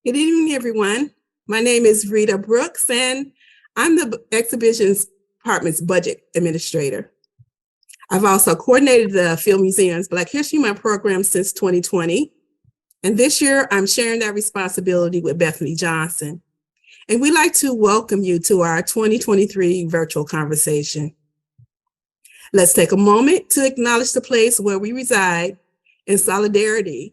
Good evening, everyone. My name is Rita Brooks, and I'm the Exhibitions Department's budget administrator. I've also coordinated the Field Museum's Black History Month program since 2020. And this year, I'm sharing that responsibility with Bethany Johnson. And we'd like to welcome you to our 2023 virtual conversation. Let's take a moment to acknowledge the place where we reside in solidarity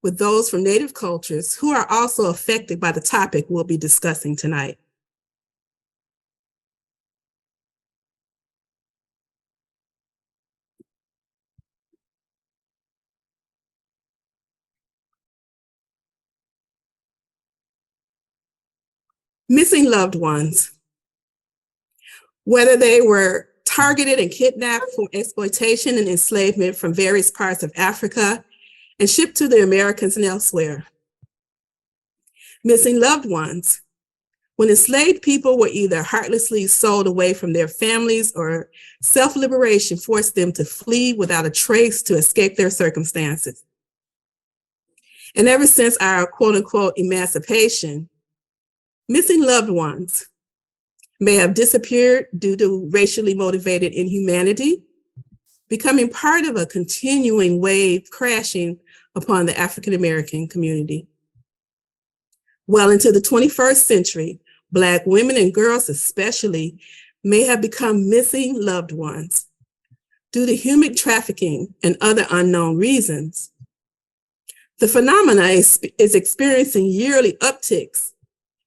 with those from Native cultures who are also affected by the topic we'll be discussing tonight. Missing loved ones. Whether they were targeted and kidnapped for exploitation and enslavement from various parts of Africa and shipped to the Americas and elsewhere. Missing loved ones. When enslaved people were either heartlessly sold away from their families or self-liberation forced them to flee without a trace to escape their circumstances. And ever since our quote unquote emancipation, missing loved ones may have disappeared due to racially motivated inhumanity, becoming part of a continuing wave crashing upon the African American community. Well into the 21st century, Black women and girls especially may have become missing loved ones due to human trafficking and other unknown reasons. The phenomena is experiencing yearly upticks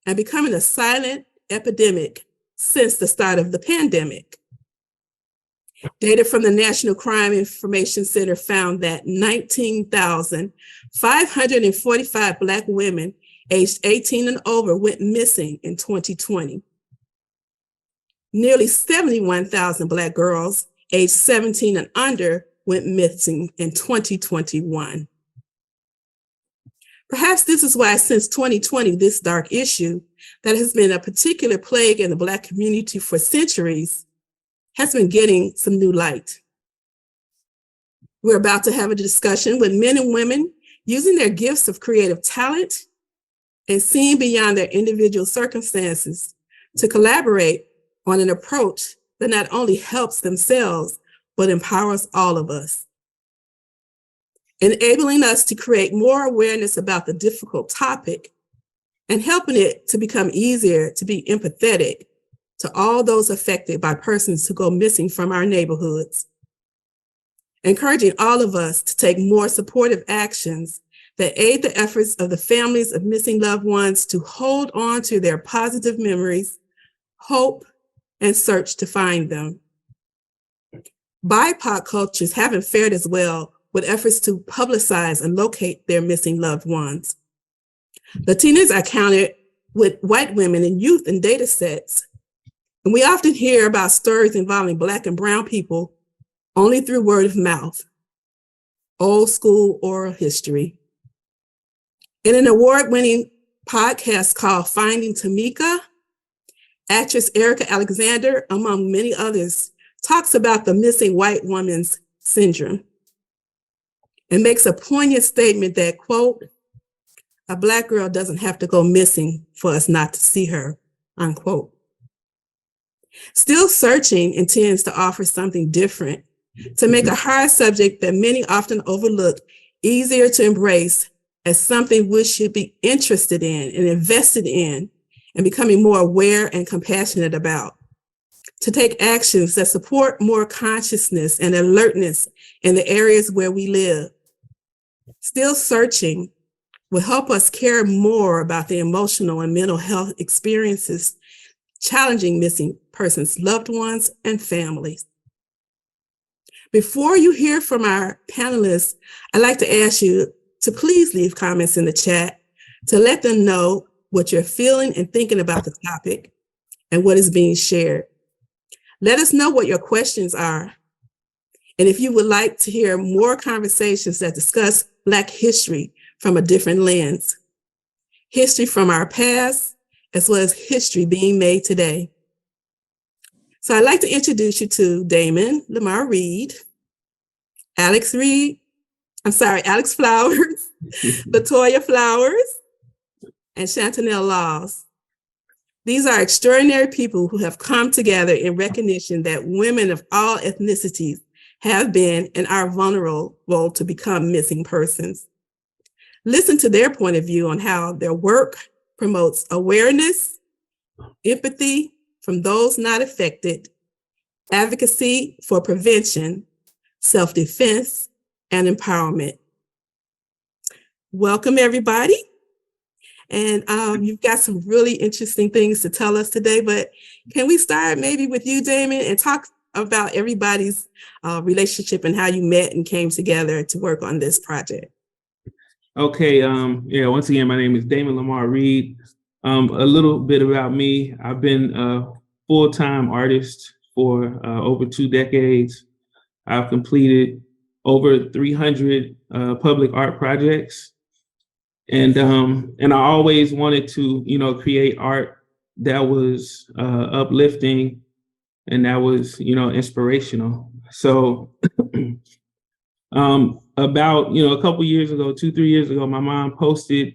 and becoming a silent epidemic since the start of the pandemic. Data from the National Crime Information Center found that 19,545 Black women aged 18 and over went missing in 2020. Nearly 71,000 Black girls aged 17 and under went missing in 2021. Perhaps this is why since 2020, this dark issue that has been a particular plague in the Black community for centuries has been getting some new light. We're about to have a discussion with men and women using their gifts of creative talent and seeing beyond their individual circumstances to collaborate on an approach that not only helps themselves, but empowers all of us, enabling us to create more awareness about the difficult topic and helping it to become easier to be empathetic to all those affected by persons who go missing from our neighborhoods, encouraging all of us to take more supportive actions that aid the efforts of the families of missing loved ones to hold on to their positive memories, hope, and search to find them. BIPOC cultures haven't fared as well with efforts to publicize and locate their missing loved ones. Latinas are counted with white women and youth in data sets, and we often hear about stories involving Black and brown people only through word of mouth, old school oral history. In an award-winning podcast called Finding Tamika, actress Erica Alexander, among many others, talks about the missing white woman's syndrome and makes a poignant statement that, quote, "A Black girl doesn't have to go missing for us not to see her," unquote. Still Searching intends to offer something different, to make a hard subject that many often overlook easier to embrace as something we should be interested in and invested in and becoming more aware and compassionate about, to take actions that support more consciousness and alertness in the areas where we live. Still Searching will help us care more about the emotional and mental health experiences challenging missing persons, loved ones, and families. Before you hear from our panelists, I'd like to ask you to please leave comments in the chat to let them know what you're feeling and thinking about the topic and what is being shared. Let us know what your questions are. And if you would like to hear more conversations that discuss Black history from a different lens, history from our past, as well as history being made today. So I'd like to introduce you to Damon Lamar Reed, Alex Flowers, Latoya Flowers, and Chantanelle Laws. These are extraordinary people who have come together in recognition that women of all ethnicities have been and are vulnerable to become missing persons. Listen to their point of view on how their work promotes awareness, empathy from those not affected, advocacy for prevention, self-defense, and empowerment. Welcome, everybody. And you've got some really interesting things to tell us today, but can we start maybe with you, Damon, and talk about everybody's relationship and how you met and came together to work on this project? Okay, once again, my name is Damon Lamar Reed. A little bit about me. I've been a full-time artist for over 2 decades. I've completed over 300 public art projects. And I always wanted to, create art that was uplifting and that was, inspirational. So about, a couple years ago, 2-3 years ago, my mom posted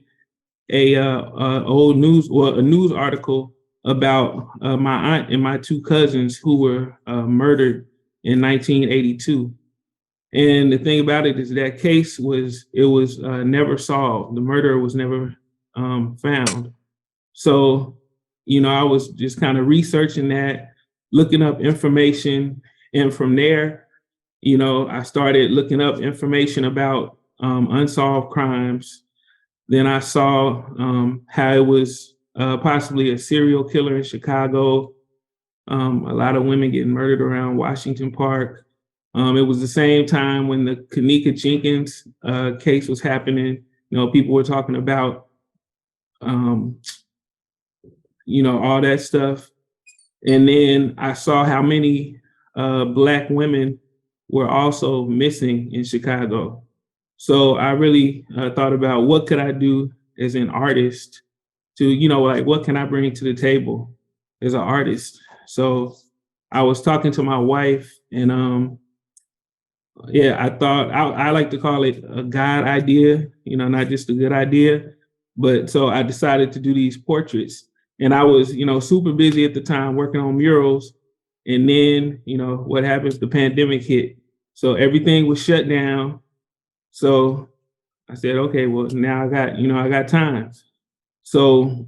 a news article about my aunt and my 2 cousins who were murdered in 1982. And the thing about it is that case was never solved. The murderer was never found. So, I was just kind of researching that, looking up information. And from there, I started looking up information about unsolved crimes. Then I saw how it was possibly a serial killer in Chicago. A lot of women getting murdered around Washington Park. It was the same time when the Kanika Jenkins case was happening. People were talking about, all that stuff. And then I saw how many Black women were also missing in Chicago. So I really thought about what could I do as an artist to, what can I bring to the table as an artist? So I was talking to my wife and I thought I like to call it a God idea, not just a good idea. But so I decided to do these portraits. And I was, super busy at the time working on murals. And then, what happens? The pandemic hit. So everything was shut down. So I said, okay, well, now I got time. So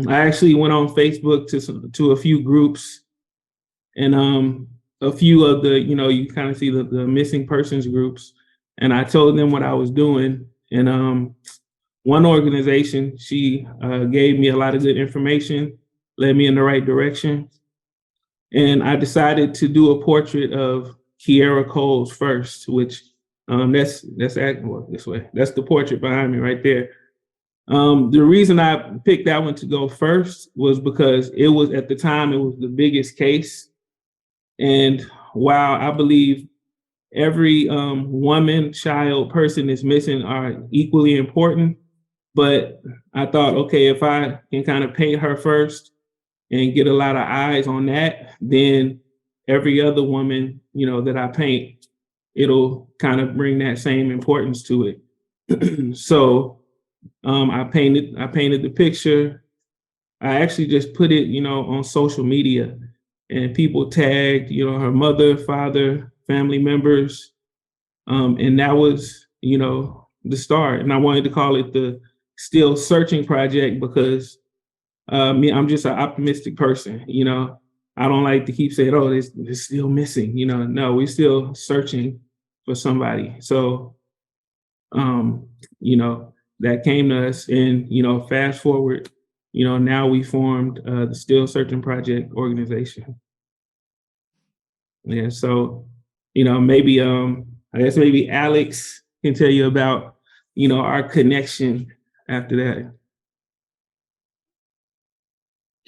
I actually went on Facebook to a few groups and a few of the, you kind of see the missing persons groups. And I told them what I was doing. And one organization, she gave me a lot of good information, led me in the right direction. And I decided to do a portrait of Kiera Coles first, which that's this way. That's the portrait behind me right there. The reason I picked that one to go first was because it was, at the time, it was the biggest case. And while I believe every woman, child, person that's missing are equally important, but I thought, okay, if I can kind of paint her first and get a lot of eyes on that, then every other woman, that I paint, it'll kind of bring that same importance to it. So I painted the picture. I actually just put it, on social media, and people tagged, her mother, father, family members. And that was, the start. And I wanted to call it the Still Searching Project because I'm just an optimistic person. I don't like to keep saying, oh, they're still missing. No, we're still searching for somebody. So, that came to us, and, fast forward, now we formed the Still Searching Project organization. Yeah, so, maybe, I guess maybe Alex can tell you about, our connection after that.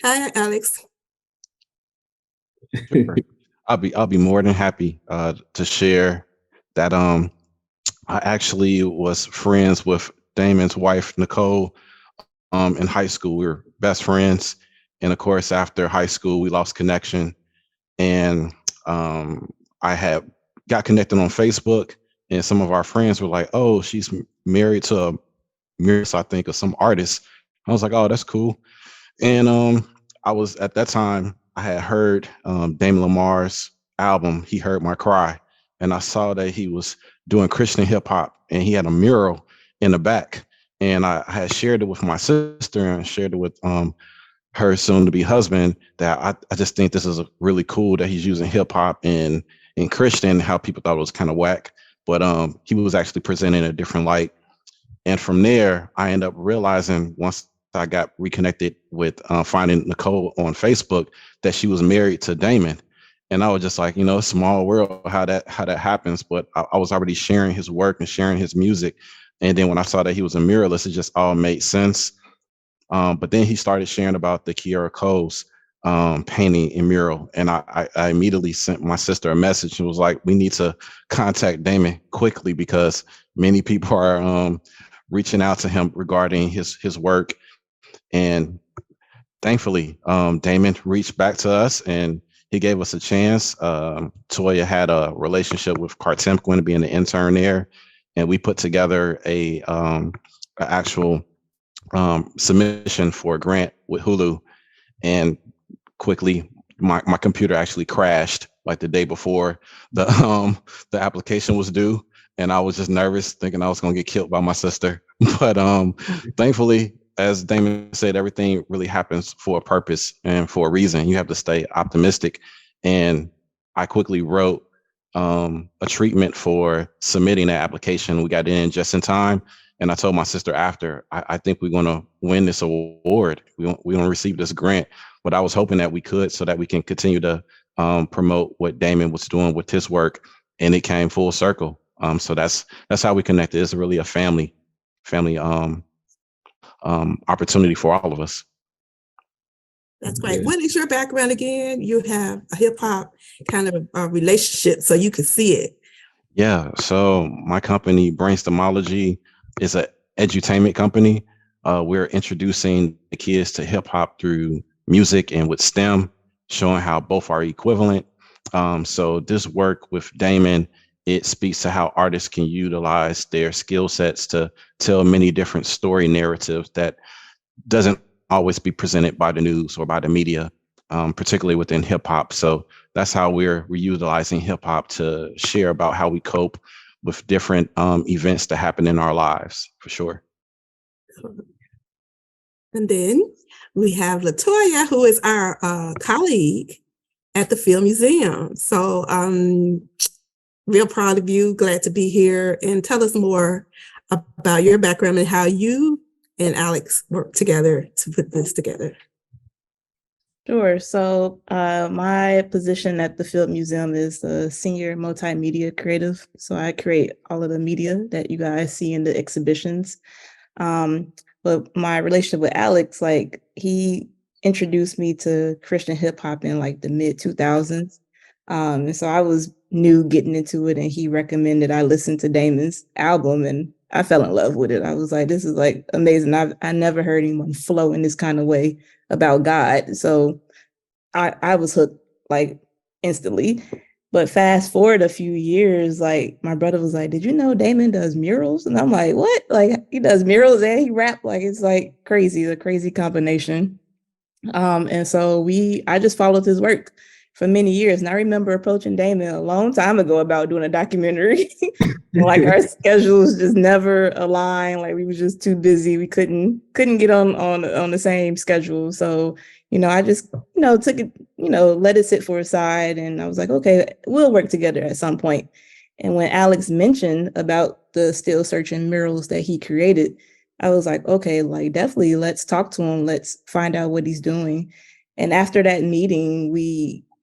Hi, Alex. I'll be more than happy to share that. I actually was friends with Damon's wife, Nicole, in high school. We were best friends. And of course, after high school, we lost connection. And I got connected on Facebook, and some of our friends were like, oh, she's married to a murals, I think, of some artist I was like, oh, that's cool. And I was at that time, I had heard Damon Lamar's album, He Heard My Cry. And I saw that he was doing Christian hip hop and he had a mural in the back. And I had shared it with my sister and shared it with her soon to be husband, that I just think this is really cool that he's using hip hop and Christian, how people thought it was kind of whack. But he was actually presenting a different light. And from there, I ended up realizing once I got reconnected with finding Nicole on Facebook that she was married to Damon. And I was just like, small world, how that happens. But I was already sharing his work and sharing his music. And then when I saw that he was a muralist, it just all made sense. But then he started sharing about the Kiera Coles painting and mural. And I immediately sent my sister a message and was like, we need to contact Damon quickly because many people are reaching out to him regarding his work. And thankfully, Damon reached back to us and he gave us a chance. Toya had a relationship with Cartemquin being an intern there. And we put together a actual submission for a grant with Hulu. And quickly, my computer actually crashed like the day before the application was due. And I was just nervous, thinking I was going to get killed by my sister. But thankfully, as Damon said, everything really happens for a purpose and for a reason. You have to stay optimistic. And I quickly wrote a treatment for submitting that application. We got it in just in time. And I told my sister after, I think we're going to win this award. We're going to receive this grant. But I was hoping that we could so that we can continue to promote what Damon was doing with his work. And it came full circle. So that's how we connected. It's really a family opportunity for all of us. That's great. What is your background again? You have a hip hop kind of relationship, so you can see it. Yeah. So my company, Brainstormology, is an edutainment company. We're introducing the kids to hip hop through music and with STEM, showing how both are equivalent. So this work with Damon, it speaks to how artists can utilize their skill sets to tell many different story narratives that doesn't always be presented by the news or by the media, particularly within hip hop. So that's how we're utilizing hip hop to share about how we cope with different events that happen in our lives, for sure. And then we have Latoya, who is our colleague at the Film Museum. So real proud of you, glad to be here. And tell us more about your background and how you and Alex worked together to put this together. Sure. So my position at the Field Museum is the senior multimedia creative. So I create all of the media that you guys see in the exhibitions. But my relationship with Alex, like he introduced me to Christian hip hop in like the mid 2000s. And so I was new getting into it, and he recommended I listen to Damon's album, and I fell in love with it. I was like, this is like amazing. I never heard anyone flow in this kind of way about God. So I was hooked like instantly. But fast forward a few years, like my brother was like, did you know Damon does murals? And I'm like, what? Like he does murals and he rap, like it's like crazy, a crazy combination. And so I just followed his work for many years. And I remember approaching Damon a long time ago about doing a documentary. Like our schedules just never aligned. Like we were just too busy. We couldn't get on the same schedule. So, I just, took it, let it sit for a side. And I was like, okay, we'll work together at some point. And when Alex mentioned about the still searching murals that he created, I was like, okay, like definitely let's talk to him. Let's find out what he's doing. And after that meeting,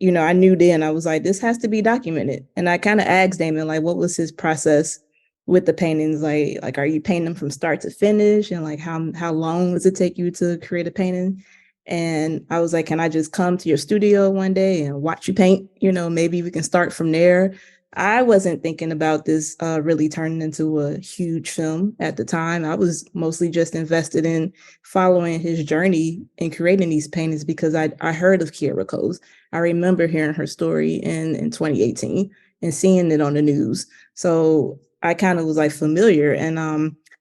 I knew then, I was like, this has to be documented. And I kind of asked Damon, like, what was his process with the paintings? Like, are you painting them from start to finish? And like, how long does it take you to create a painting? And I was like, can I just come to your studio one day and watch you paint? Maybe we can start from there. I wasn't thinking about this really turning into a huge film at the time. I was mostly just invested in following his journey and creating these paintings because I heard of Kiera Coles. I remember hearing her story in 2018 and seeing it on the news. So I kind of was like familiar. And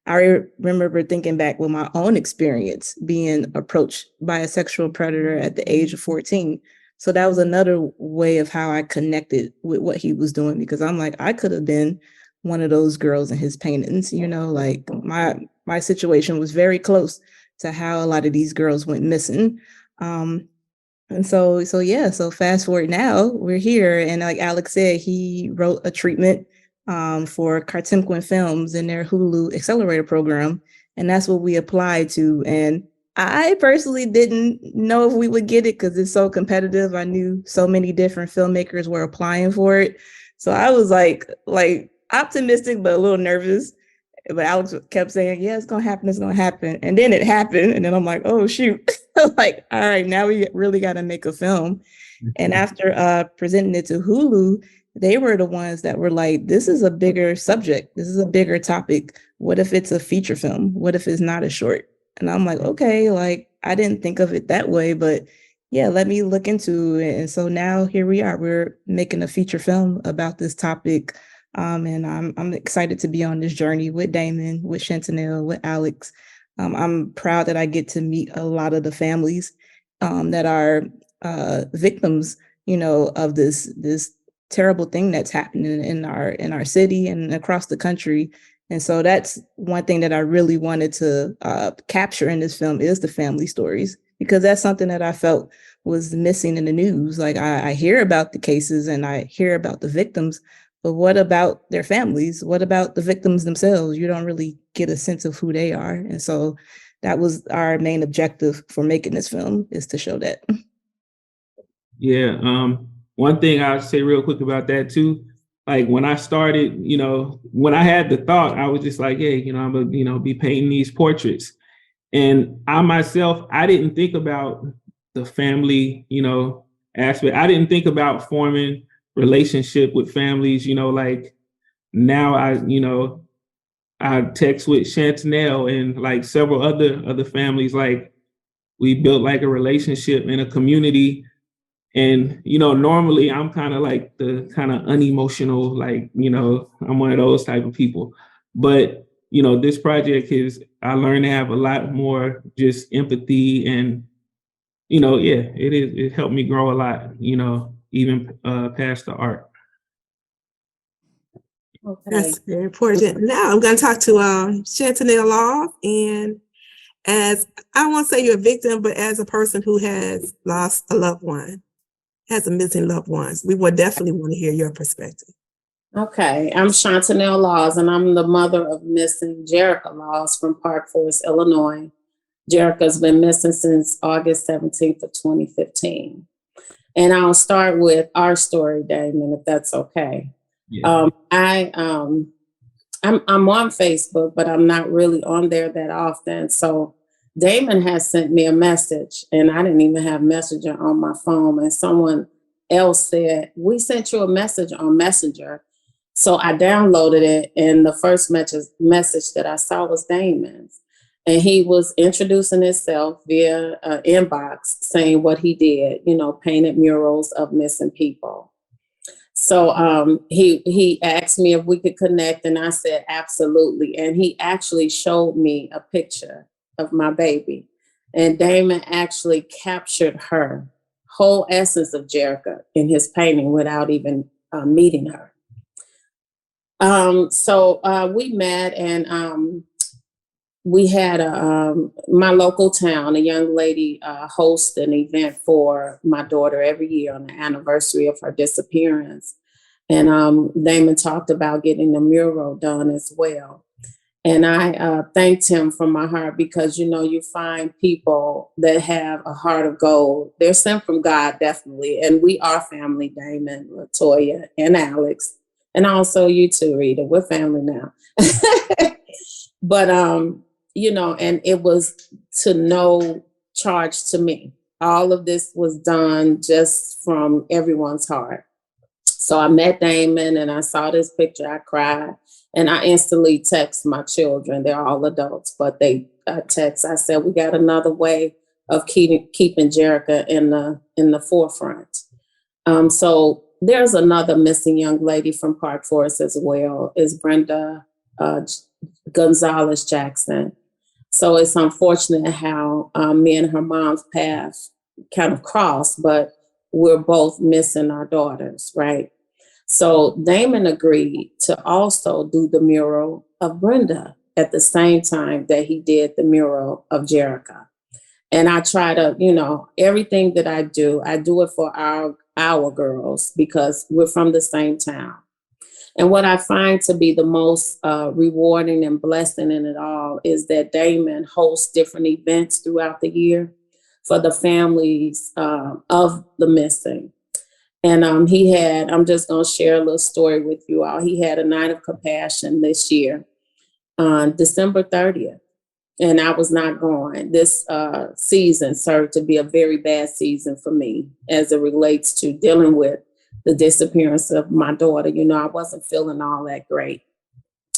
I remember thinking back with my own experience being approached by a sexual predator at the age of 14. So that was another way of how I connected with what he was doing, because I'm like, I could have been one of those girls in his paintings, you know, like my situation was very close to how a lot of these girls went missing. And so yeah, so fast forward now, we're here. And like Alex said, he wrote a treatment for Cartimquin Films in their Hulu Accelerator program. And that's what we applied to. And I personally didn't know if we would get it because it's so competitive. I knew so many different filmmakers were applying for it. So I was like optimistic, but a little nervous. But Alex kept saying, yeah, it's going to happen. It's going to happen. And then it happened. And then I'm like, oh, shoot. Like, all right, now we really got to make a film. And after presenting it to Hulu, they were the ones that were like, this is a bigger subject. This is a bigger topic. What if it's a feature film? What if it's not a short? And I'm like, okay, like, I didn't think of it that way, but yeah, let me look into it. And so now here we are. We're making a feature film about this topic. And I'm excited to be on this journey with Damon, with Chantanelle, with Alex. I'm proud that I get to meet a lot of the families that are victims, you know, of this terrible thing that's happening in our city and across the country. And so that's one thing that I really wanted to capture in this film is the family stories, because that's something that I felt was missing in the news. Like I hear about the cases and I hear about the victims, but what about their families? What about the victims themselves? You don't really get a sense of who they are. And so that was our main objective for making this film, is to show that. Yeah. One thing I'll say real quick about that too, like when I started, you know, when I had the thought, I was just like, hey, you know, I'm gonna, you know, be painting these portraits. And I myself, I didn't think about the family, you know, aspect. I didn't think about forming relationship with families, you know, like now I text with Chantanelle and like several other families, like we built like a relationship in a community. And, you know, normally I'm kind of like the kind of unemotional, like, you know, I'm one of those type of people. But, you know, this project I learned to have a lot more just empathy and, you know, yeah, it helped me grow a lot, you know, even past the art. Okay. That's very important. Now I'm going to talk to Chantanelle Law. And as I won't say you're a victim, but as a person who has lost a loved one, has a missing loved ones, we would definitely want to hear your perspective. Okay, I'm Chantanelle Laws, and I'm the mother of missing Jerica Laws from Park Forest, Illinois. Jerica's been missing since August 17th of 2015. And I'll start with our story, Damon, if that's okay. Yeah. I'm on Facebook, but I'm not really on there that often. So Damon has sent me a message, and I didn't even have Messenger on my phone. And someone else said, we sent you a message on Messenger. So I downloaded it, and the first message that I saw was Damon's. And he was introducing himself via inbox, saying what he did, you know, painted murals of missing people. So he asked me if we could connect, and I said, absolutely. And he actually showed me a picture of my baby. And Damon actually captured her whole essence of Jerica in his painting without even meeting her. So we met, and we had my local town, a young lady host an event for my daughter every year on the anniversary of her disappearance. And Damon talked about getting the mural done as well. And I thanked him from my heart, because, you know, you find people that have a heart of gold. They're sent from God, definitely. And we are family, Damon, Latoya, and Alex. And also you too, Rita. We're family now. But, you know, and it was to no charge to me. All of this was done just from everyone's heart. So I met Damon and I saw this picture. I cried, and I instantly text my children. They're all adults, but they text. I said, we got another way of keeping Jerica in the forefront. So there's another missing young lady from Park Forest as well, is Brenda Gonzalez Jackson. So it's unfortunate how me and her mom's paths kind of crossed, but we're both missing our daughters, right? So Damon agreed to also do the mural of Brenda at the same time that he did the mural of Jerica. And I try to, everything that I do it for our girls because we're from the same town. And what I find to be the most rewarding and blessing in it all is that Damon hosts different events throughout the year for the families of the missing. And I'm just going to share a little story with you all. He had a night of compassion this year on December 30th. And I was not going. This season served to be a very bad season for me as it relates to dealing with the disappearance of my daughter. I wasn't feeling all that great.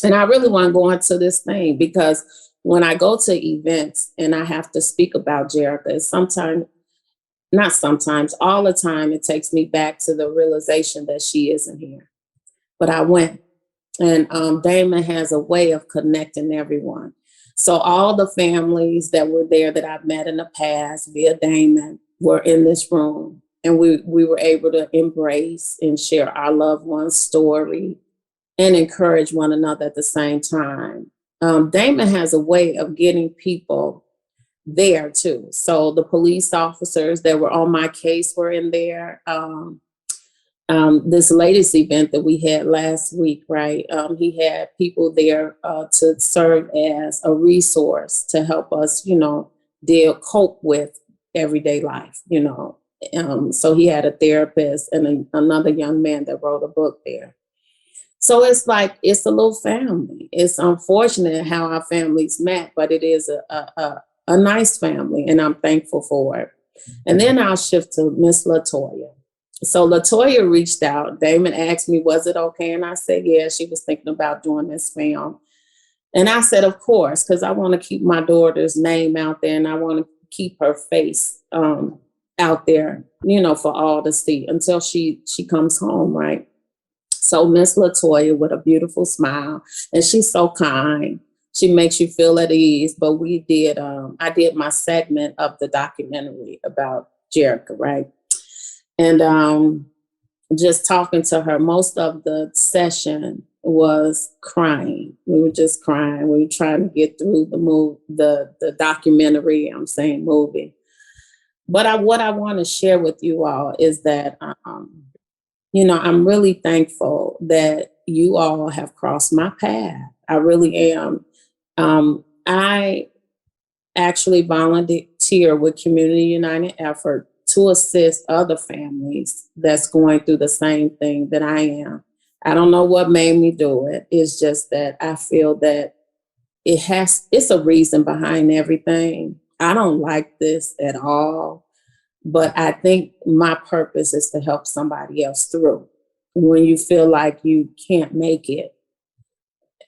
And I really want to go into this thing because when I go to events and I have to speak about Jerica, all the time, it takes me back to the realization that she isn't here. But I went. And Damon has a way of connecting everyone. So all the families that were there that I've met in the past via Damon were in this room. And we were able to embrace and share our loved one's story and encourage one another at the same time. Damon has a way of getting people there too. So the police officers that were on my case were in there. This latest event that we had last week, right? He had people there to serve as a resource to help us, cope with everyday life, So he had a therapist and another young man that wrote a book there. So it's like, it's a little family. It's unfortunate how our families met, but it is a nice family and I'm thankful for it. And then I'll shift to Miss Latoya. So Latoya reached out. Damon asked me, was it okay? And I said, yeah, she was thinking about doing this film. And I said, of course, because I want to keep my daughter's name out there and I want to keep her face out there, for all to see until she comes home, right? So Miss Latoya with a beautiful smile, and she's so kind. She makes you feel at ease. But I did my segment of the documentary about Jerica, right? And just talking to her, most of the session was crying. We were just crying. We were trying to get through the documentary, movie. But what I want to share with you all is that, I'm really thankful that you all have crossed my path. I really am. I actually volunteer with Community United Effort to assist other families that's going through the same thing that I am. I don't know what made me do it. It's just that I feel that it's a reason behind everything. I don't like this at all, but I think my purpose is to help somebody else through. When you feel like you can't make it,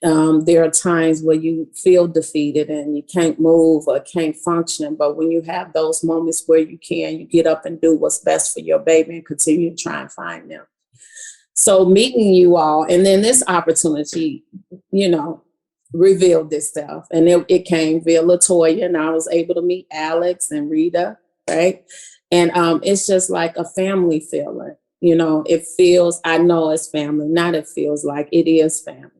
there are times where you feel defeated and you can't move or can't function. But when you have those moments where you get up and do what's best for your baby and continue to try and find them. So meeting you all, and then this opportunity, revealed itself. And it came via Latoya, and I was able to meet Alex and Rita, right? And it's just like a family feeling. It feels, I know it's family, not it feels like, it is family.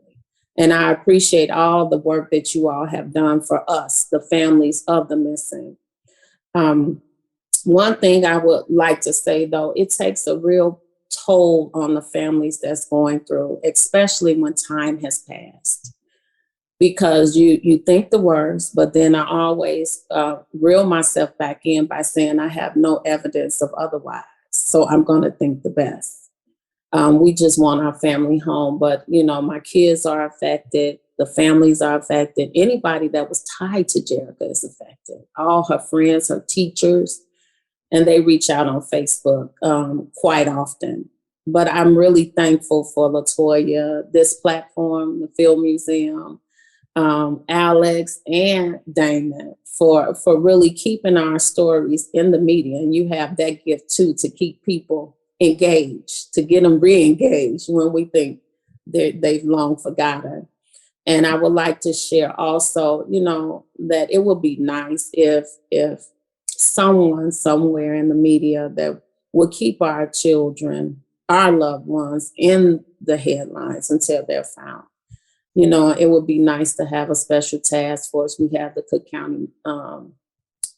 And I appreciate all the work that you all have done for us, the families of the missing. One thing I would like to say, though, it takes a real toll on the families that's going through, especially when time has passed. Because you think the worst, but then I always reel myself back in by saying I have no evidence of otherwise. So I'm going to think the best. We just want our family home, but my kids are affected. The families are affected. Anybody that was tied to Jerica is affected. All her friends, her teachers, and they reach out on Facebook quite often. But I'm really thankful for Latoya, this platform, the Film Museum, Alex and Damon for really keeping our stories in the media. And you have that gift too, to keep people engaged, to get them re-engaged when we think they've long forgotten. And I would like to share also, that it would be nice if someone somewhere in the media that would keep our children, our loved ones in the headlines until they're found. It would be nice to have a special task force. We have the Cook County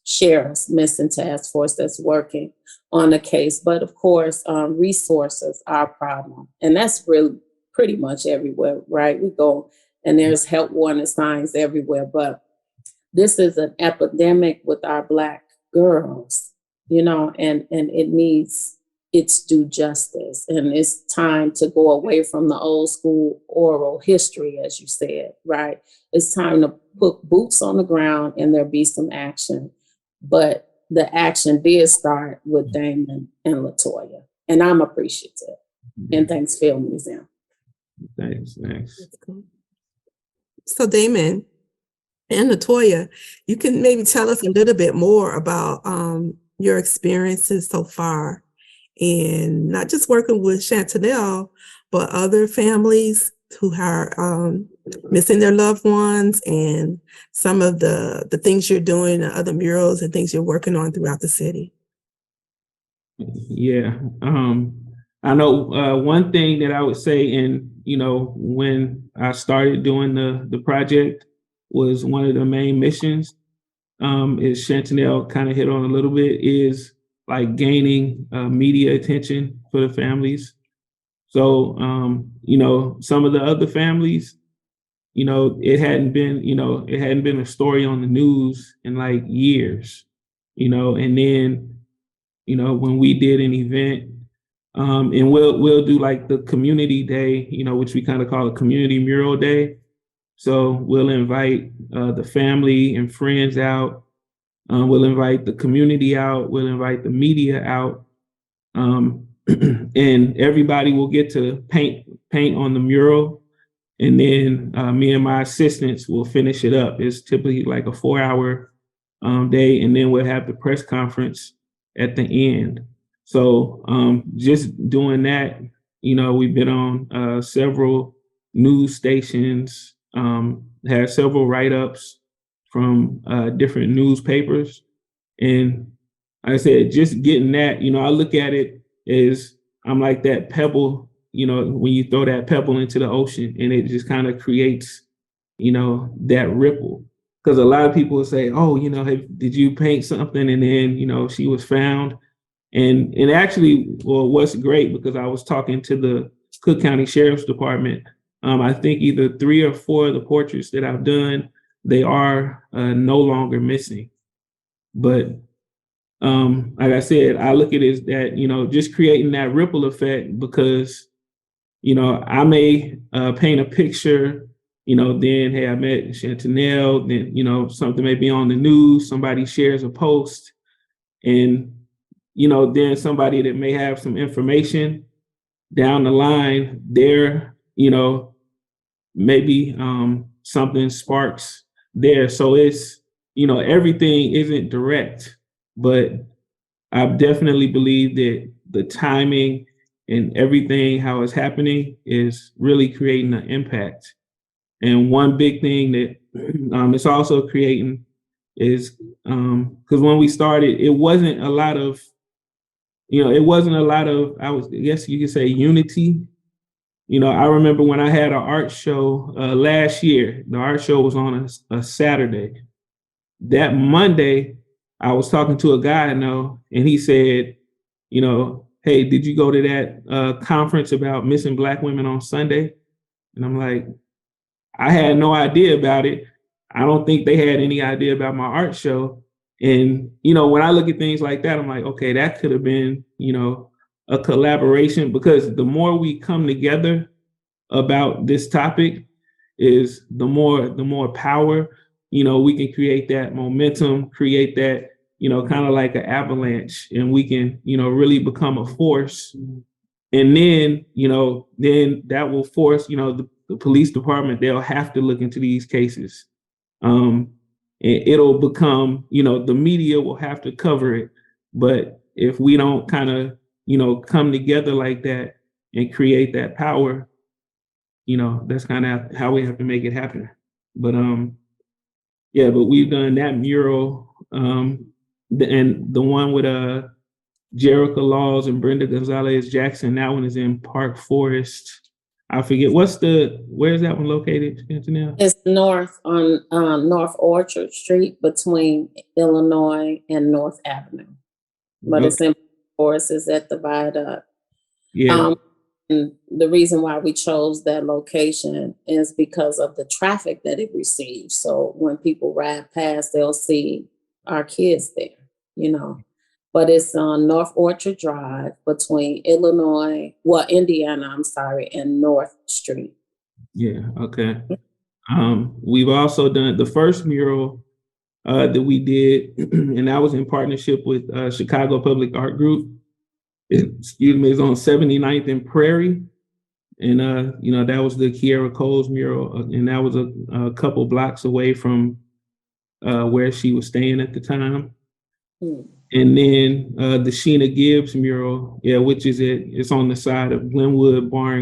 Sheriff's Missing Task Force that's working on the case. But of course, resources are a problem. And that's really pretty much everywhere, right? We go and there's help wanted signs everywhere. But this is an epidemic with our Black girls, and it needs its due justice. And it's time to go away from the old school oral history, as you said, right? It's time to put boots on the ground and there be some action. But the action did start with Damon and Latoya, and I'm appreciative. And thanks, Film Museum. Thanks. So Damon and Latoya, you can maybe tell us a little bit more about your experiences so far, and not just working with Chantanelle, but other families who are missing their loved ones, and some of the things you're doing, the other murals and things you're working on throughout the city. Yeah. I know one thing that I would say, and when I started doing the project, was one of the main missions, is Chantanelle kind of hit on a little bit, is like gaining media attention for the families. So, some of the other families, it hadn't been a story on the news in like years, and then, when we did an event, and we'll do like the community day, which we kind of call a community mural day. So we'll invite the family and friends out. We'll invite the community out. We'll invite the media out. And everybody will get to paint on the mural. And then me and my assistants will finish it up. It's typically like a 4-hour day. And then we'll have the press conference at the end. So just doing that, we've been on several news stations, had several write-ups from different newspapers. And like I said, just getting that, I look at it as I'm like that pebble, when you throw that pebble into the ocean, and it just kind of creates, that ripple. Because a lot of people will say, oh, hey, did you paint something? And then, she was found. And actually, well, what's great, because I was talking to the Cook County Sheriff's Department, I think either 3 or 4 of the portraits that I've done, they are no longer missing. But like I said, I look at it as that, just creating that ripple effect, because, I may paint a picture, then, hey, I met Chantanelle, then, something may be on the news, somebody shares a post, and, then somebody that may have some information down the line there, maybe something sparks there. So it's, everything isn't direct, but I definitely believe that the timing and everything, how it's happening, is really creating an impact. And one big thing that it's also creating is, because when we started, it wasn't a lot of, I guess you could say, unity. I remember when I had an art show last year. The art show was on a Saturday. That Monday, I was talking to a guy I know, and he said, hey, did you go to that conference about missing Black women on Sunday? And I'm like, I had no idea about it. I don't think they had any idea about my art show. And, when I look at things like that, I'm like, okay, that could have been, a collaboration, because the more we come together about this topic, is the more power, we can create that momentum, create that, kind of like an avalanche, and we can, really become a force. And then, then that will force, the police department, they'll have to look into these cases. It'll become, the media will have to cover it. But if we don't kind of, come together like that and create that power, that's kind of how we have to make it happen. But yeah, but we've done that mural, and the one with Jerica Laws and Brenda Gonzalez Jackson. That one is in Park Forest. I forget where is that one located, Antonella? It's north on North Orchard Street between Illinois and North Avenue. But it's in Forest, is at the viaduct. Yeah. And the reason why we chose that location is because of the traffic that it receives. So when people ride past, they'll see our kids there, But it's on North Orchard Drive between Indiana, and North Street. Yeah, okay. We've also done the first mural that we did, and that was in partnership with Chicago Public Art Group. It's on 79th and Prairie. And, that was the Kiera Coles mural. And that was a couple blocks away from where she was staying at the time. And then the Sheena Gibbs mural, which it's on the side of Glenwood Bar,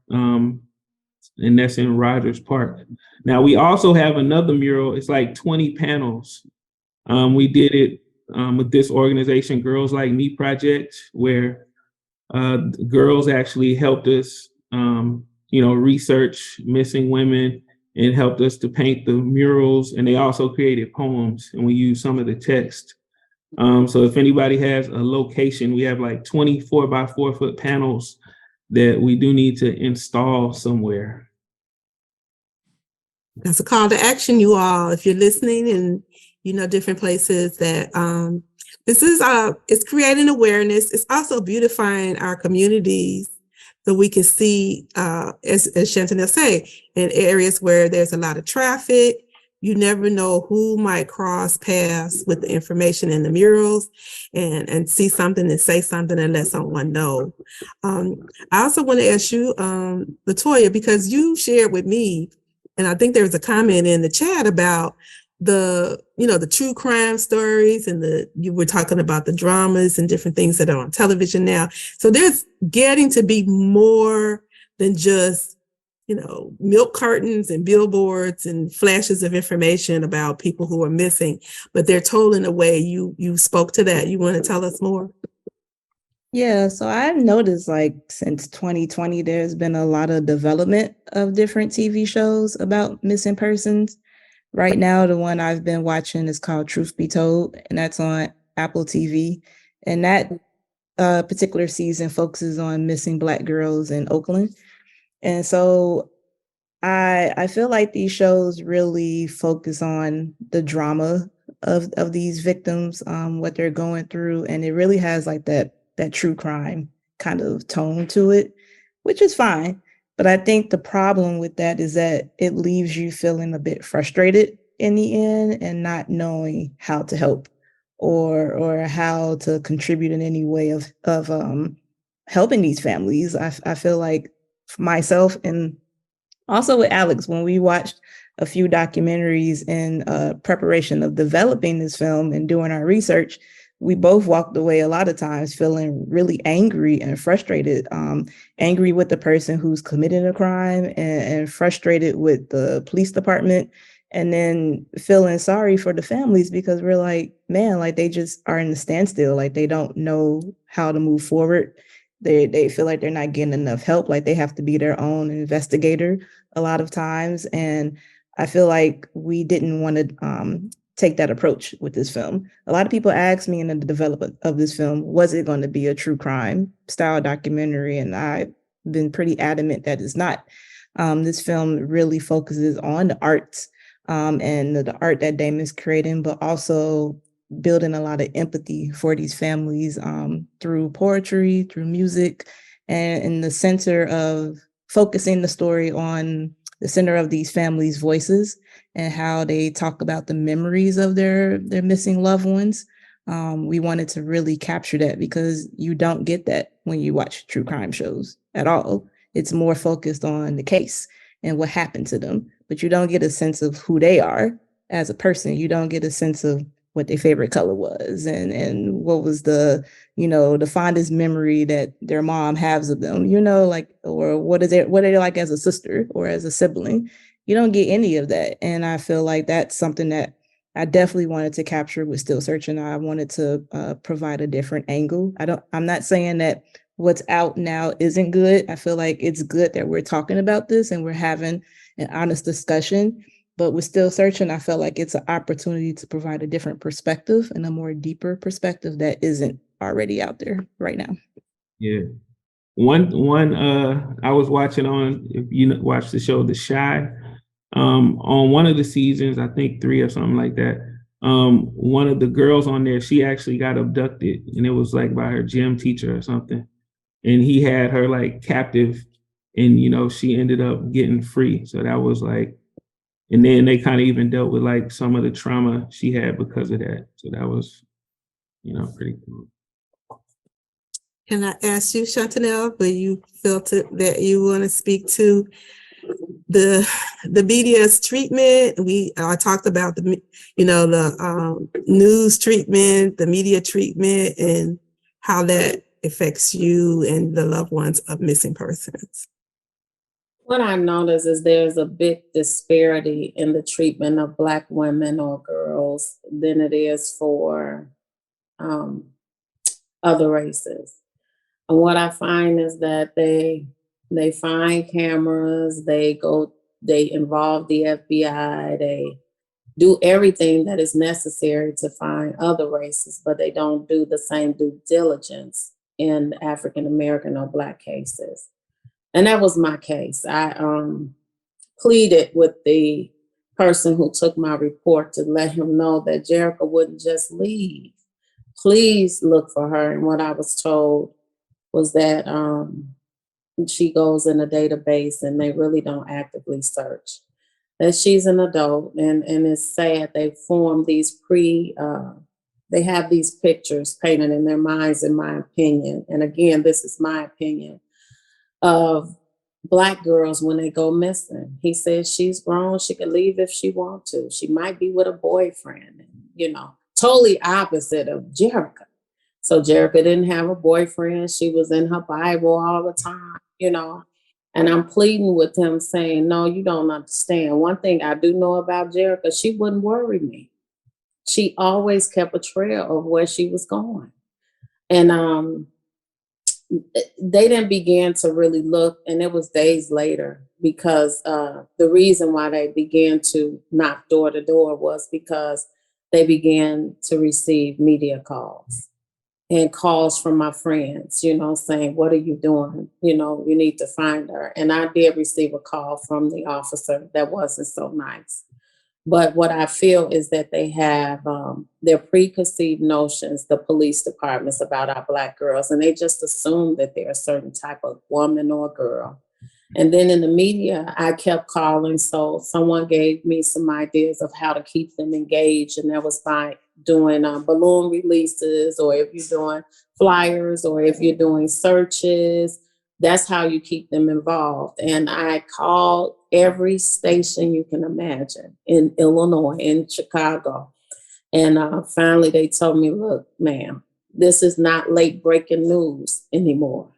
and that's in Rogers Park. Now we also have another mural. It's like 20 panels. We did it with this organization, Girls Like Me Project, where girls actually helped us, research missing women and helped us to paint the murals. And they also created poems, and we used some of the text. So if anybody has a location, we have like 24 by 4 foot panels that we do need to install somewhere. That's a call to action, you all. If you're listening and different places that this is it's creating awareness. It's also beautifying our communities so we can see, as Chantanelle say, in areas where there's a lot of traffic. You never know who might cross paths with the information in the murals and see something and say something and let someone know. I also want to ask you, Latoya, because you shared with me, and I think there was a comment in the chat about the true crime stories, and you were talking about the dramas and different things that are on television now. So there's getting to be more than just milk cartons and billboards and flashes of information about people who are missing, but they're told in a way. You spoke to that. You want to tell us more? Yeah, so I've noticed since 2020, there's been a lot of development of different TV shows about missing persons. Right now, the one I've been watching is called Truth Be Told, and that's on Apple TV. And that particular season focuses on missing Black girls in Oakland. And so I feel like these shows really focus on the drama of these victims, what they're going through. And it really has that true crime kind of tone to it, which is fine. But I think the problem with that is that it leaves you feeling a bit frustrated in the end and not knowing how to help or how to contribute in any way of helping these families. I feel like myself, and also with Alex, when we watched a few documentaries in preparation of developing this film and doing our research, we both walked away a lot of times feeling really angry and frustrated, angry with the person who's committed a crime and frustrated with the police department, and then feeling sorry for the families because we're like, man, they just are in a standstill. They don't know how to move forward. They feel like they're not getting enough help. They have to be their own investigator a lot of times. And I feel like we didn't want to take that approach with this film. A lot of people asked me in the development of this film, was it going to be a true crime style documentary? And I've been pretty adamant that it's not. This film really focuses on the arts and the art that Damon's creating, but also building a lot of empathy for these families through poetry, through music, and in the center of focusing the story on the center of these families' voices and how they talk about the memories of their missing loved ones. We wanted to really capture that because you don't get that when you watch true crime shows at all. It's more focused on the case and what happened to them, but you don't get a sense of who they are as a person. You don't get a sense of what their favorite color was and what was the, the fondest memory that their mom has of them, like, or what are they like as a sister or as a sibling. You don't get any of that. And I feel like that's something that I definitely wanted to capture with Still Searching. I wanted to provide a different angle. I'm not saying that what's out now isn't good. I feel like it's good that we're talking about this and we're having an honest discussion. But with Still Searching, I felt like it's an opportunity to provide a different perspective and a more deeper perspective that isn't already out there right now. Yeah. One I was watching on, if you watch the show The Chi, on one of the seasons, I think 3 or something like that, one of the girls on there, she actually got abducted, and it was like by her gym teacher or something. And he had her like captive, and she ended up getting free. So that was like, and then they kind of even dealt with like some of the trauma she had because of that. So that was, pretty cool. Can I ask you, Chantanelle, but you felt that you want to speak to the media's treatment? I talked about the news treatment, the media treatment, and how that affects you and the loved ones of missing persons. What I notice is there's a big disparity in the treatment of Black women or girls than it is for other races. And what I find is that they find cameras, they involve the FBI, they do everything that is necessary to find other races, but they don't do the same due diligence in African American or Black cases. And that was my case. I pleaded with the person who took my report to let him know that Jerica wouldn't just leave. Please look for her. And what I was told was that she goes in a database and they really don't actively search. That she's an adult, and it's sad they form these they have these pictures painted in their minds, in my opinion. And again, this is my opinion, of Black girls when they go missing. He says she's grown, she can leave if she wants to. She might be with a boyfriend, totally opposite of Jerica. So Jerica didn't have a boyfriend. She was in her Bible all the time, And I'm pleading with him saying, no, you don't understand. One thing I do know about Jerica, she wouldn't worry me. She always kept a trail of where she was going. And they didn't begin to really look, and it was days later, because the reason why they began to knock door to door was because they began to receive media calls and calls from my friends, saying, what are you doing? You need to find her. And I did receive a call from the officer that wasn't so nice. But what I feel is that they have their preconceived notions, the police departments, about our Black girls, and they just assume that they're a certain type of woman or girl. And then in the media, I kept calling. So someone gave me some ideas of how to keep them engaged. And that was by doing balloon releases, or if you're doing flyers, or if you're doing searches, that's how you keep them involved. And I called every station you can imagine in Illinois, in Chicago. And finally they told me, look, ma'am, this is not late breaking news anymore.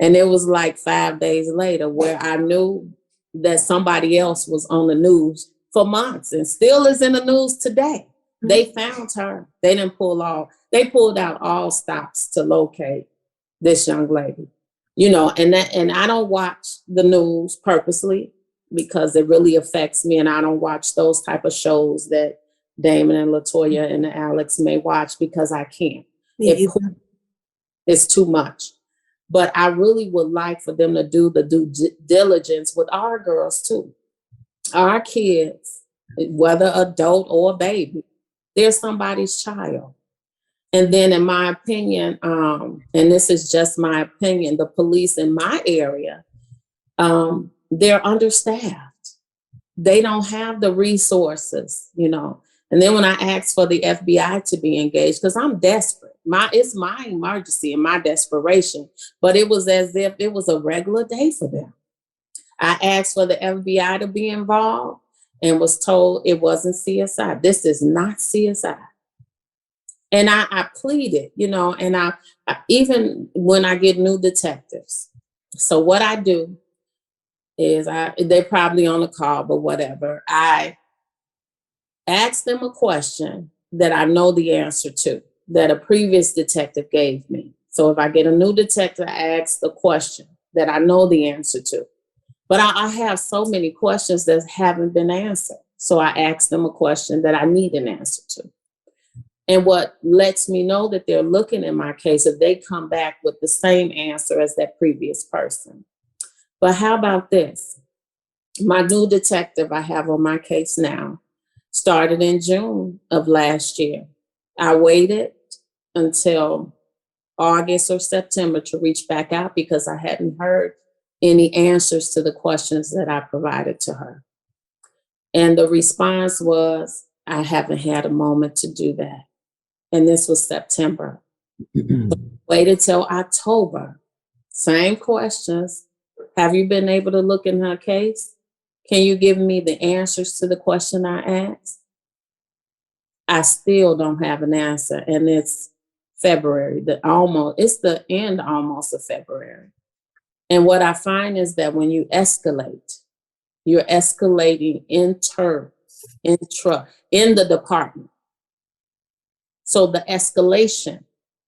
And it was like 5 days later where I knew that somebody else was on the news for months and still is in the news today. Mm-hmm. They found her. They pulled out all stops to locate this young lady. And I don't watch the news purposely because it really affects me, and I don't watch those type of shows that Damon and Latoya and Alex may watch because I can't. It's too much. But I really would like for them to do the due diligence with our girls too. Our kids, whether adult or baby, they're somebody's child. And then in my opinion, and this is just my opinion, the police in my area, they're understaffed. They don't have the resources, And then when I asked for the FBI to be engaged, because I'm desperate, it's my emergency and my desperation, but it was as if it was a regular day for them. I asked for the FBI to be involved and was told it wasn't CSI. This is not CSI. And I pleaded, and I even when I get new detectives. So what I do is they're probably on the call, but whatever. I ask them a question that I know the answer to, that a previous detective gave me. So if I get a new detective, I ask the question that I know the answer to. But I have so many questions that haven't been answered. So I ask them a question that I need an answer to. And what lets me know that they're looking at my case if they come back with the same answer as that previous person. But how about this? My new detective I have on my case now started in June of last year. I waited until August or September to reach back out because I hadn't heard any answers to the questions that I provided to her. And the response was, I haven't had a moment to do that. And this was September. Waited till October. Same questions. Have you been able to look in her case? Can you give me the answers to the question I asked? I still don't have an answer. And it's February, it's the end almost of February. And what I find is that when you escalate, you're escalating in the department. So the escalation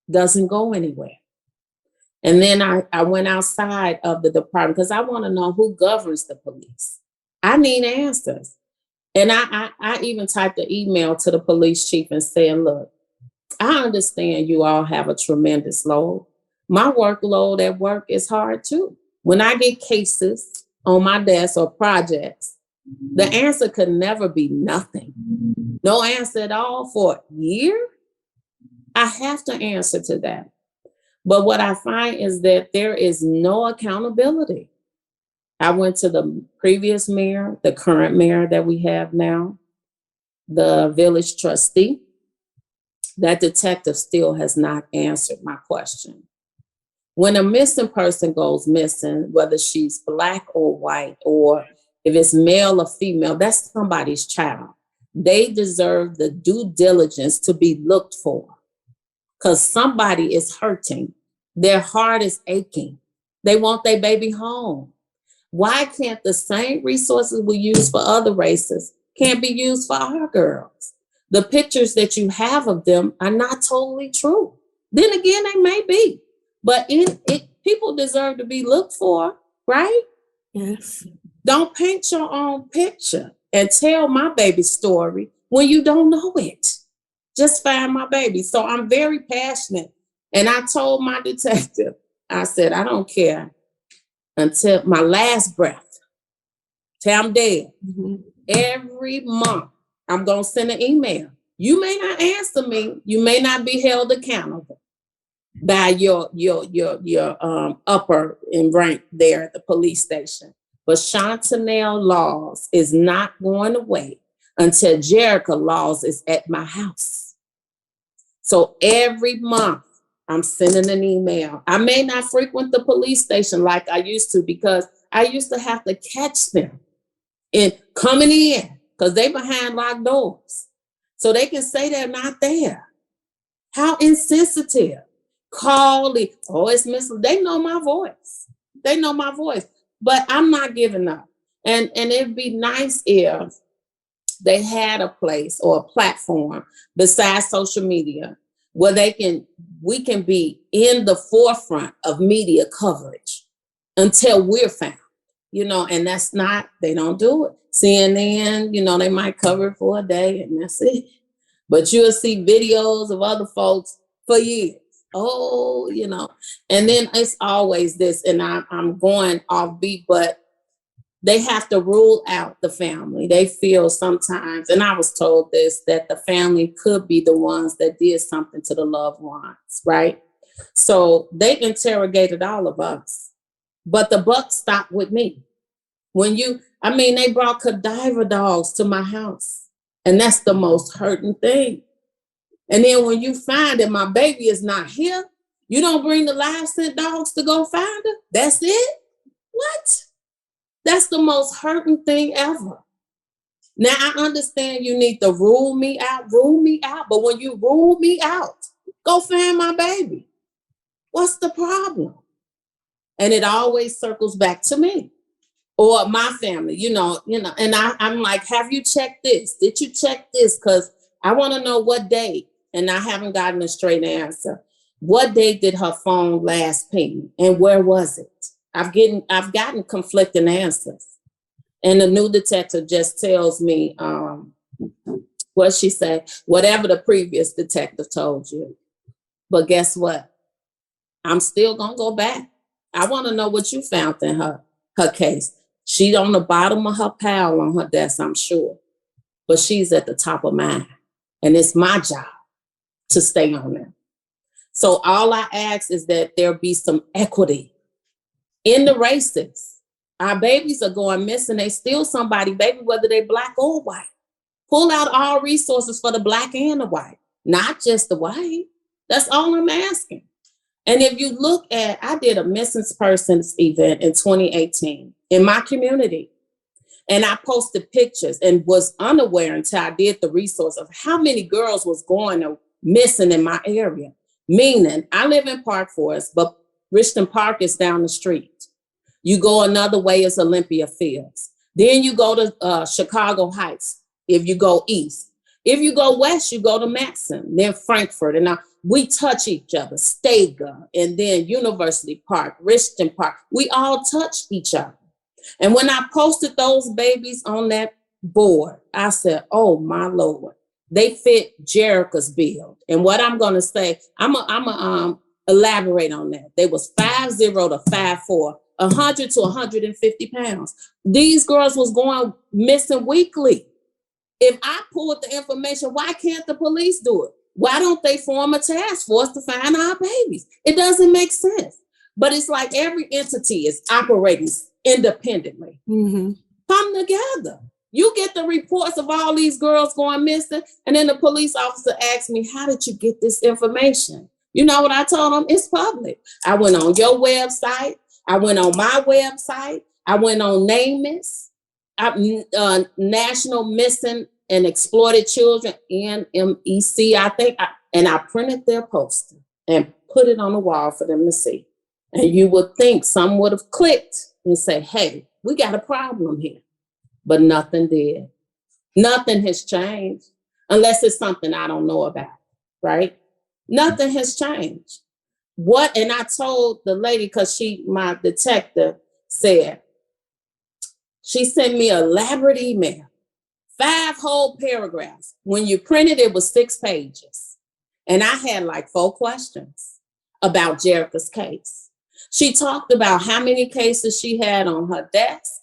doesn't go anywhere. And then I went outside of the department because I want to know who governs the police. I need answers. And I even typed an email to the police chief and said, look, I understand you all have a tremendous load. My workload at work is hard too. When I get cases on my desk or projects, the answer could never be nothing. No answer at all for a year. I have to answer to that. But what I find is that there is no accountability. I went to the previous mayor, the current mayor that we have now, the village trustee. That detective still has not answered my question. When a missing person goes missing, whether she's Black or white, or if it's male or female, that's somebody's child. They deserve the due diligence to be looked for because somebody is hurting. Their heart is aching. They want their baby home. Why can't the same resources we use for other races can't be used for our girls? The pictures that you have of them are not totally true. Then again, they may be, but people deserve to be looked for, right? Yes. Don't paint your own picture and tell my baby's story when you don't know it. Just find my baby. So I'm very passionate. And I told my detective, I said, I don't care until my last breath, till I'm dead. Mm-hmm. Every month, I'm going to send an email. You may not answer me. You may not be held accountable by your upper in rank there at the police station. But Chantanelle Laws is not going away until Jericho Laws is at my house. So every month, I'm sending an email. I may not frequent the police station like I used to because I used to have to catch them and coming in because they behind locked doors. So they can say they're not there. How insensitive. Call it, it's Miss, they know my voice. They know my voice, but I'm not giving up. And it'd be nice if they had a place or a platform besides social media where we can be in the forefront of media coverage until we're found, and that's not, they don't do it. CNN, they might cover it for a day and that's it. But you'll see videos of other folks for years. And then it's always this, and I'm going off beat, but they have to rule out the family. They feel sometimes, and I was told this, that the family could be the ones that did something to the loved ones, right? So they interrogated all of us, but the buck stopped with me. They brought cadaver dogs to my house, and that's the most hurting thing. And then when you find that my baby is not here, you don't bring the live scent dogs to go find her? That's it? What? That's the most hurting thing ever. Now I understand you need to rule me out, but when you rule me out, go find my baby. What's the problem? And it always circles back to me or my family, and I'm like, have you checked this? Did you check this? Because I want to know what date, and I haven't gotten a straight answer. What date did her phone last ping, and where was it? I've gotten conflicting answers. And the new detective just tells me what she said, whatever the previous detective told you. But guess what? I'm still gonna go back. I want to know what you found in her case. She's on the bottom of her pile on her desk, I'm sure. But she's at the top of mine. And it's my job to stay on there. So all I ask is that there be some equity in the races. Our babies are going missing. They steal somebody's baby, whether they're Black or white. Pull out all resources for the Black and the white, not just the white. That's all I'm asking. And if you look at, I did a missing persons event in 2018 in my community. And I posted pictures and was unaware until I did the resource of how many girls was going missing in my area. Meaning, I live in Park Forest, but Richton Park is down the street. You go another way, it's Olympia Fields. Then you go to Chicago Heights if you go east. If you go west, you go to Matson, then Frankfurt. And now we touch each other, Stager, and then University Park, Richton Park. We all touch each other. And when I posted those babies on that board, I said, oh my Lord, they fit Jerica's build. And what I'm going to say, I'm a elaborate on that. They was 5'0" to 5'4", 100 to 150 pounds. These girls was going missing weekly. If I pulled the information, why can't the police do it? Why don't they form a task force to find our babies? It doesn't make sense. But it's like every entity is operating independently. Mm-hmm. Come together. You get the reports of all these girls going missing, and then the police officer asked me, how did you get this information? You know what I told them? It's public. I went on your website. I went on my website. I went on NAMIS, National Missing and Exploited Children, NMEC, I think. And I printed their poster and put it on the wall for them to see. And you would think some would have clicked and said, hey, we got a problem here. But nothing did. Nothing has changed unless it's something I don't know about, right? Nothing has changed. What, and I told the lady, because my detective said, she sent me an elaborate email, 5 whole paragraphs. When you printed, it was 6 pages. And I had like 4 questions about Jerica's case. She talked about how many cases she had on her desk,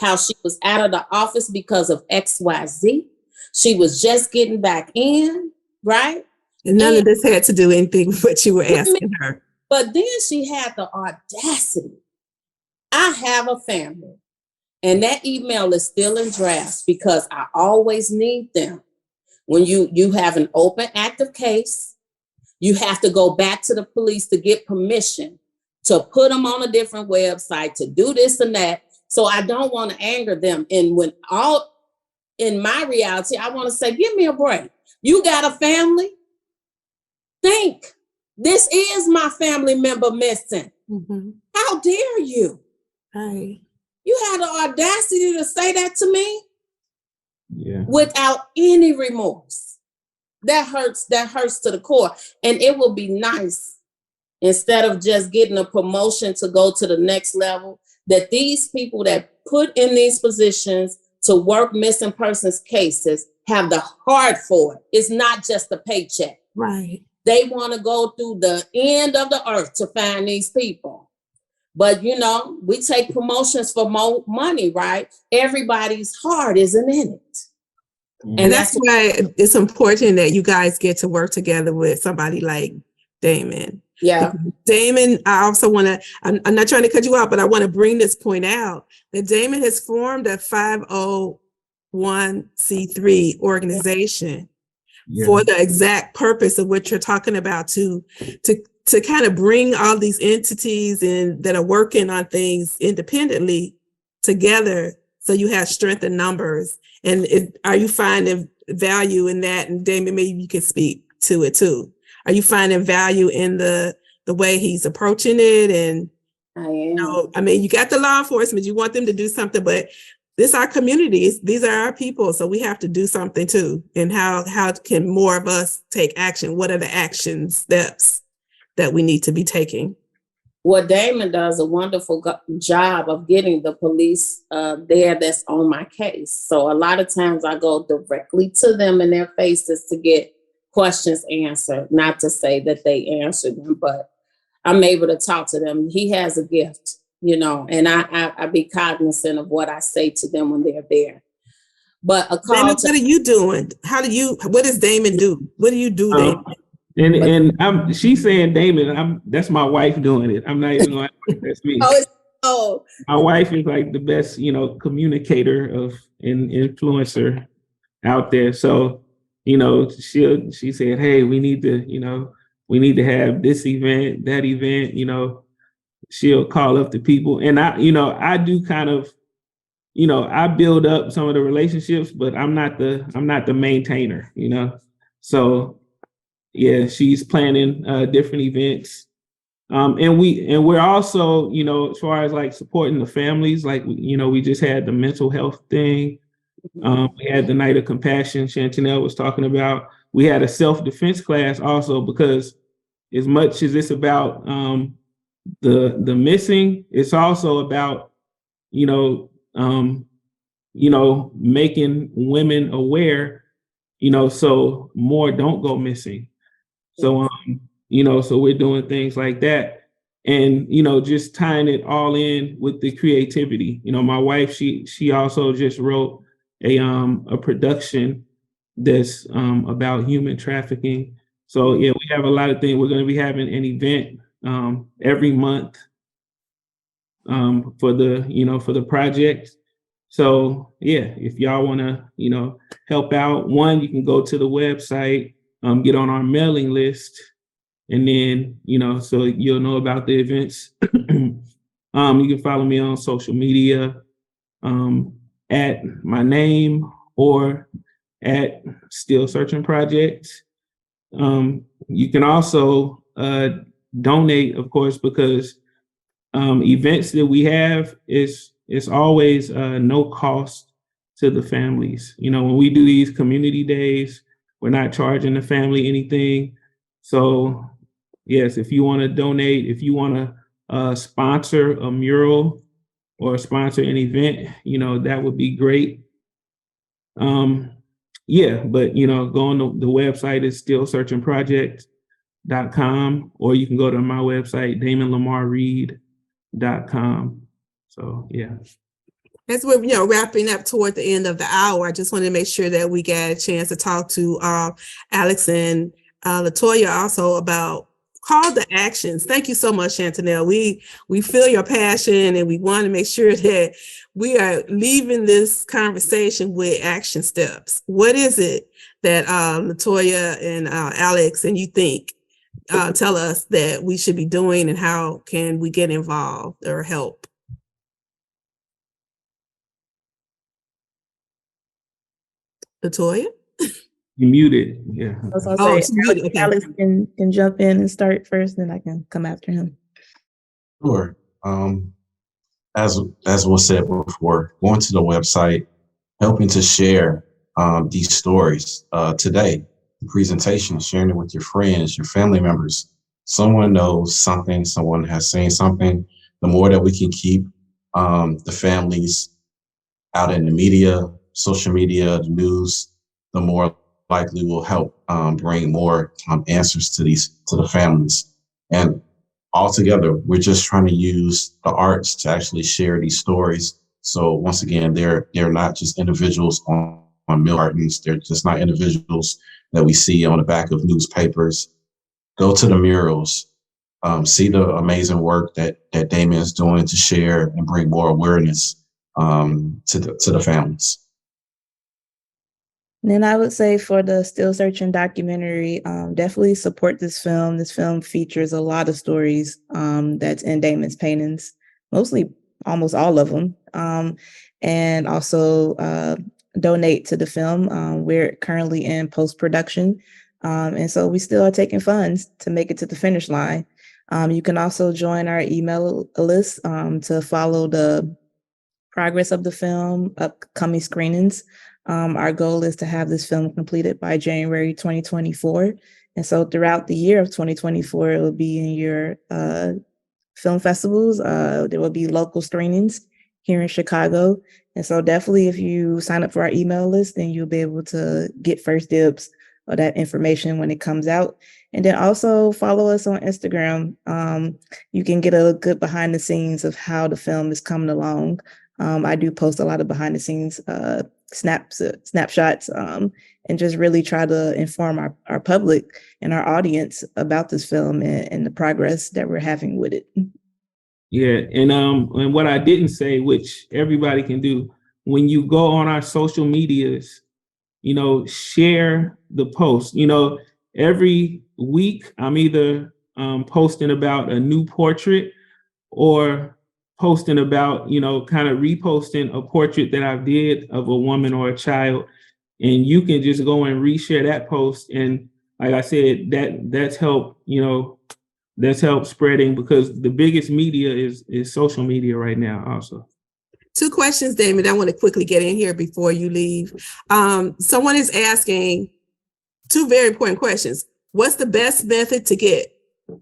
how she was out of the office because of XYZ. She was just getting back in, right? And none of this had to do anything with what you were asking her. But then she had the audacity. I have a family, and that email is still in drafts because I always need them. When you have an open active case, you have to go back to the police to get permission to put them on a different website, to do this and that. So I don't want to anger them. And when all in my reality, I want to say, give me a break. You got a family? Think. This is my family member missing. Mm-hmm. How dare you? Right. You had the audacity to say that to me? Yeah. Without any remorse. That hurts to the core. And it will be nice, instead of just getting a promotion to go to the next level, that these people that put in these positions to work missing persons cases have the heart for it. It's not just a paycheck. Right. They want to go through the end of the earth to find these people. But, we take promotions for more money, right? Everybody's heart isn't in it. And that's why it's important that you guys get to work together with somebody like Damon. Yeah. Damon, I also want to, I'm not trying to cut you out, but I want to bring this point out that Damon has formed a 501c3 organization for the exact purpose of what you're talking about, to kind of bring all these entities in that are working on things independently together So you have strength in numbers. And are you finding value in that? And Damon, maybe you can speak to it too. Are you finding value in the way he's approaching it? And I am. I mean, you got the law enforcement, you want them to do something, but this our communities, these are our people, so we have to do something too. And how can more of us take action? What are the action steps that we need to be taking? Well, Damon does a wonderful job of getting the police there that's on my case. So a lot of times I go directly to them in their faces to get questions answered. Not to say that they answer them, but I'm able to talk to them. He has a gift, and I be cognizant of what I say to them when they're there. But a call Damon, what are you doing? What does Damon do? What do you do, Damon? And she's saying Damon, that's my wife doing it. I'm not even going to, that's me. My wife is like the best, communicator and influencer out there. So, she said, hey, we need to have this event, that event, she'll call up the people. And I do kind of, I build up some of the relationships, but I'm not the maintainer, So yeah, she's planning different events. And we're also, as far as like supporting the families, like, we just had the mental health thing. We had the Night of Compassion Chantanelle was talking about. We had a self-defense class also, because as much as it's about the missing, it's also about, making women aware, so more don't go missing. So, so we're doing things like that, and, just tying it all in with the creativity. My wife, she also just wrote a production that's about human trafficking. So yeah, we have a lot of things. We're going to be having an event every month for the project. So yeah, if y'all want to, help out, you can go to the website, get on our mailing list, and then, so you'll know about the events. You can follow me on social media at my name or at Still Searching Project. You can also donate, of course, because events that we have is always no cost to the families. When we do these community days, we're not charging the family anything. So yes, if you want to donate, if you want to sponsor a mural or sponsor an event, that would be great. Yeah, but go on the website is stillsearchingproject.com, or you can go to my website, damonlamarreed.com. So yeah. As we're wrapping up toward the end of the hour, I just wanted to make sure that we got a chance to talk to Alex and Latoya also about call to actions. Thank you so much, Chantanelle. We feel your passion, and we want to make sure that we are leaving this conversation with action steps. What is it that Latoya and Alex and you think tell us that we should be doing, and how can we get involved or help? Latoya? You muted. Yeah. Alex can jump in and start first, then I can come after him. Sure. As was said before, going to the website, helping to share these stories today, the presentation, sharing it with your friends, your family members. Someone knows something, someone has seen something. The more that we can keep the families out in the media, social media, the news, the more likely will help bring more answers to the families. And altogether, we're just trying to use the arts to actually share these stories. So once again, they're not just individuals on mill cartons. They're just not individuals that we see on the back of newspapers. Go to the murals, see the amazing work that Damon is doing to share and bring more awareness to the families. And then I would say for the Still Searching documentary, definitely support this film. This film features a lot of stories that's in Damon's paintings, mostly almost all of them, and also donate to the film. We're currently in post-production, and so we still are taking funds to make it to the finish line. You can also join our email list to follow the progress of the film, upcoming screenings. Our goal is to have this film completed by January 2024. And so throughout the year of 2024, it will be in your film festivals. There will be local screenings here in Chicago. And so definitely if you sign up for our email list, then you'll be able to get first dibs of that information when it comes out. And then also follow us on Instagram. You can get a good behind the scenes of how the film is coming along. I do post a lot of behind the scenes snapshots, and just really try to inform our public and our audience about this film and the progress that we're having with it. Yeah, and what I didn't say, which everybody can do, when you go on our social medias, share the post. Every week I'm either posting about a new portrait or posting about, kind of reposting a portrait that I did of a woman or a child. And you can just go and reshare that post. And like I said, that's helped, that's helped spreading, because the biggest media is social media right now also. 2 questions, Damon, I want to quickly get in here before you leave. Someone is asking 2 very important questions. What's the best method to get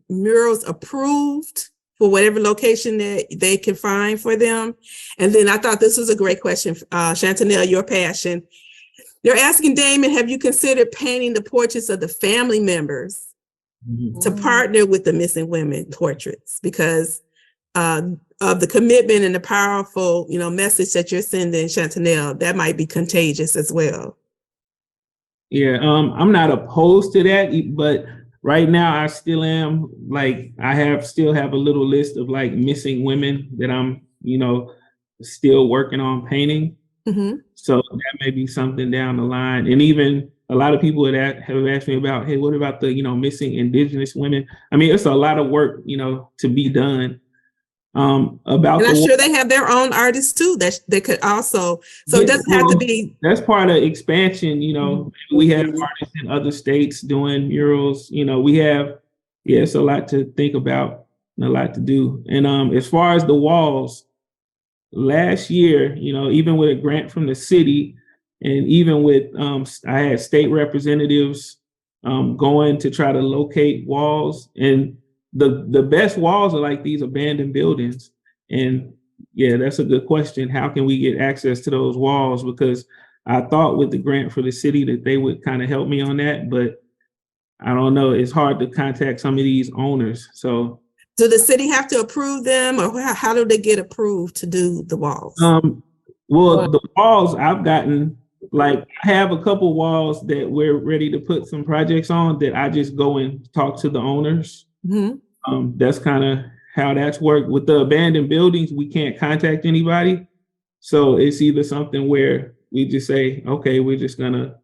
murals approved for whatever location that they can find for them? And then I thought this was a great question, Chantanelle, your passion. They're asking, Damon, have you considered painting the portraits of the family members to partner with the missing women portraits? Because of the commitment and the powerful, message that you're sending, Chantanelle, that might be contagious as well. Yeah, I'm not opposed to that, but right now I still am, still have a little list of missing women that I'm, still working on painting. Mm-hmm. So that may be something down the line. And even a lot of people have asked me about, hey, what about the, missing Indigenous women? I mean, it's a lot of work, to be done. And I'm sure they have their own artists too that they could also, so it doesn't have to be. That's part of expansion, we have artists in other states doing murals, we have, it's a lot to think about and a lot to do. And as far as the walls, last year, even with a grant from the city, and even with, I had state representatives going to try to locate walls, and the best walls are these abandoned buildings. And yeah, that's a good question. How can we get access to those walls? Because I thought with the grant for the city that they would kind of help me on that, but I don't know. It's hard to contact some of these owners. So do the city have to approve them, or how do they get approved to do the walls? Well, the walls I've gotten, I have a couple walls that we're ready to put some projects on that I just go and talk to the owners. Mm-hmm. That's kind of how that's worked. With the abandoned buildings, we can't contact anybody. So it's either something where we just say, okay, we're just gonna,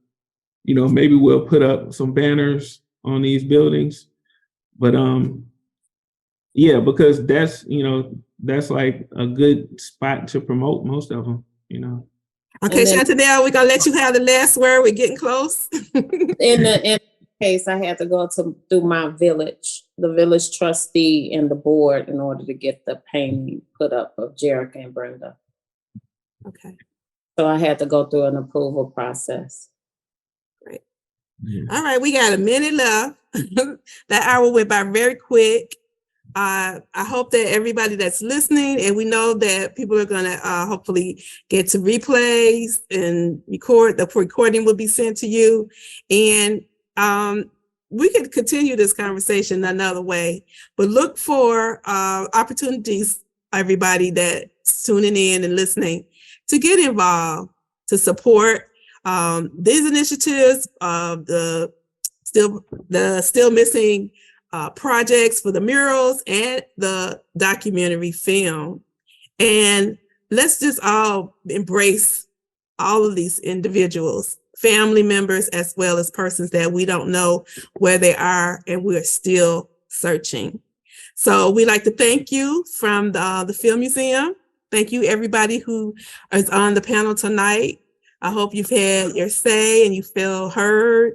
maybe we'll put up some banners on these buildings. But yeah, because that's, that's a good spot to promote most of them, Okay, Chantanelle, we're gonna let you have the last word. We're getting close. In the case, I had to go through my village, the village trustee and the board, in order to get the painting put up of Jerica and Brenda. Okay. So I had to go through an approval process. Great. Yeah. All right, we got a minute left. That hour went by very quick. I hope that everybody that's listening, and we know that people are going to hopefully get to replays and record. The recording will be sent to you, and we could continue this conversation another way. But look for opportunities, everybody that's tuning in and listening, to get involved, to support these initiatives of the still missing projects for the murals and the documentary film. And let's just all embrace all of these individuals, family members, as well as persons that we don't know where they are and we're still searching. So we'd like to thank you from the Film Museum, Thank you, everybody who is on the panel tonight. I hope you've had your say and you feel heard.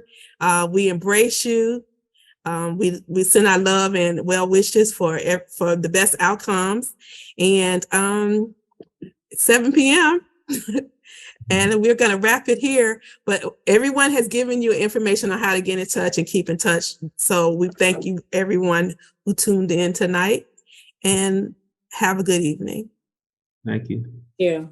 We embrace you. We send our love and well wishes for the best outcomes. And 7 p.m. and we're going to wrap it here. But everyone has given you information on how to get in touch and keep in touch. So we thank you, everyone who tuned in tonight, and have a good evening. Thank you. Yeah.